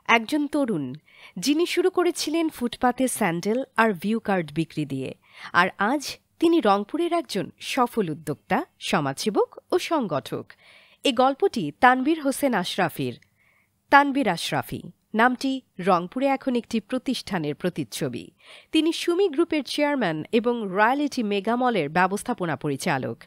একজন তরুণ যিনি শুরু করেছিলেন ফুটপাতে স্যান্ডেল আর ভিউ কার্ড বিক্রি দিয়ে, আর আজ তিনি রংপুরের একজন সফল উদ্যোক্তা, সমাজসেবক ও সংগঠক। এই গল্পটি তানভীর হোসেন আশরাফির। তানভীর আশরাফি নামটি রংপুরে এখন একটি প্রতিষ্ঠানের প্রতিচ্ছবি। তিনি সুমি গ্রুপের চেয়ারম্যান এবং রয়্যালিটি মেগামলের ব্যবস্থাপনা পরিচালক।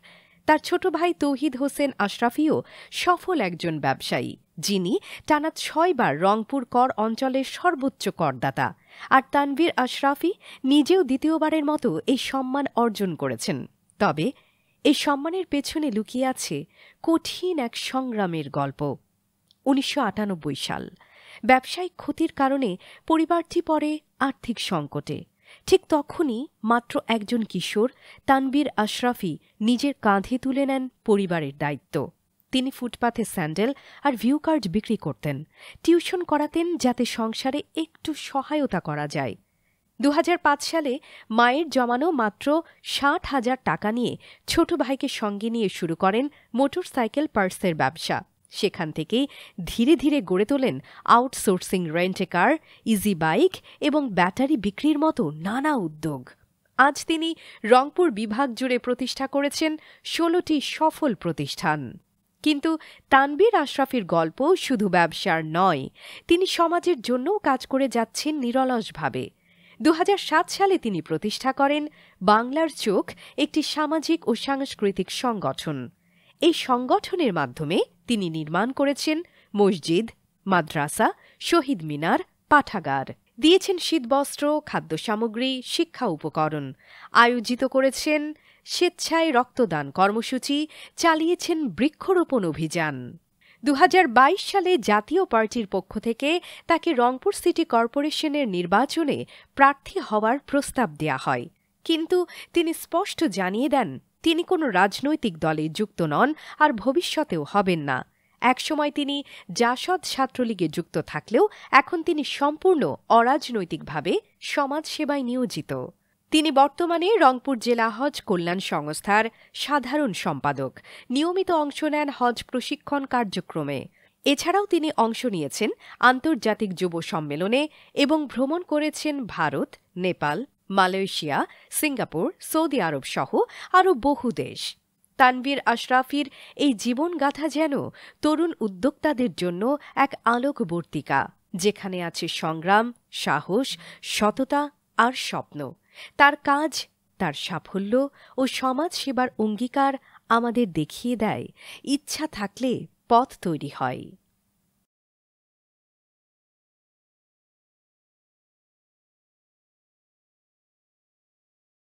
তার ছোট ভাই তৌহিদ হোসেন আশরাফিও সফল একজন ব্যবসায়ী, যিনি টানা ৬ বার রংপুর কর অঞ্চলের সর্বোচ্চ করদাতা। আর তানভীর আশরাফি নিজেও দ্বিতীয়বারের মতো এই সম্মান অর্জন করেছেন। তবে এই সম্মানের পেছনে লুকিয়ে আছে কঠিন এক সংগ্রামের গল্প। ১৯৯৮ সাল, ব্যবসায়িক ক্ষতির কারণে পরিবারটি পড়ে আর্থিক সংকটে। ঠিক তখনই মাত্র একজন কিশোর তানভীর আশরাফি নিজের কাঁধে তুলে নেন পরিবারের দায়িত্ব। তিনি ফুটপাথে স্যান্ডেল আর ভিউ কার্ড বিক্রি করতেন, টিউশন করাতেন যাতে সংসারে একটু সহায়তা করা যায়। ২০০৫ সালে মায়ের জমানো মাত্র ৬০,০০০ টাকা নিয়ে ছোট ভাইকে সঙ্গে নিয়ে শুরু করেন মোটরসাইকেল পার্টসের ব্যবসা। সেখান থেকেই ধীরে ধীরে গড়ে তোলেন আউটসোর্সিং, রেন্টে কার, ইজি বাইক এবং ব্যাটারি বিক্রির মতো নানা উদ্যোগ। আজ তিনি রংপুর বিভাগ জুড়ে প্রতিষ্ঠা করেছেন ১৬টি সফল প্রতিষ্ঠান। কিন্তু তানভীর আশরাফির গল্প শুধু ব্যবসার নয়, তিনি সমাজের জন্যও কাজ করে যাচ্ছেন নিরলসভাবে। ২০০৭ সালে তিনি প্রতিষ্ঠা করেন বাংলার চোখ, একটি সামাজিক ও সাংস্কৃতিক সংগঠন। এই সংগঠনের মাধ্যমে তিনি নির্মাণ করেছেন মসজিদ, মাদ্রাসা, শহীদ মিনার, পাঠাগার, দিয়েছেন শীতবস্ত্র, খাদ্য সামগ্রী, শিক্ষা উপকরণ, আয়োজিত করেছেন স্বেচ্ছায় রক্তদান কর্মসূচি, চালিয়েছেন বৃক্ষরোপণ অভিযান। ২০২২ সালে জাতীয় পার্টির পক্ষ থেকে তাকে রংপুর সিটি কর্পোরেশনের নির্বাচনে প্রার্থী হওয়ার প্রস্তাব দেয়া হয়, কিন্তু তিনি স্পষ্ট জানিয়ে দেন তিনি কোনো রাজনৈতিক দলে যুক্ত নন আর ভবিষ্যতেও হবেন না। একসময় তিনি জাসদ ছাত্রলীগে যুক্ত থাকলেও এখন তিনি সম্পূর্ণ অরাজনৈতিকভাবে সমাজসেবায় নিয়োজিত। তিনি বর্তমানে রংপুর জেলা হজ কল্যাণ সংস্থার সাধারণ সম্পাদক, নিয়মিত অংশ নেন হজ প্রশিক্ষণ কার্যক্রমে। এছাড়াও তিনি অংশ নিয়েছেন আন্তর্জাতিক যুব সম্মেলনে এবং ভ্রমণ করেছেন Bharat, Nepal, Malaysia, Singapore, Saudi Arabia সহ আরও বহু দেশ। তানভীর আশরাফির এই জীবনগাথা যেন তরুণ উদ্যোক্তাদের জন্য এক আলোকবর্তিকা, যেখানে আছে সংগ্রাম, সাহস, সততা আর স্বপ্ন। তার কাজ, তার সাফল্য ও সমাজ সেবার অঙ্গীকার আমাদের দেখিয়ে দেয় ইচ্ছা থাকলে পথ তৈরি হয়।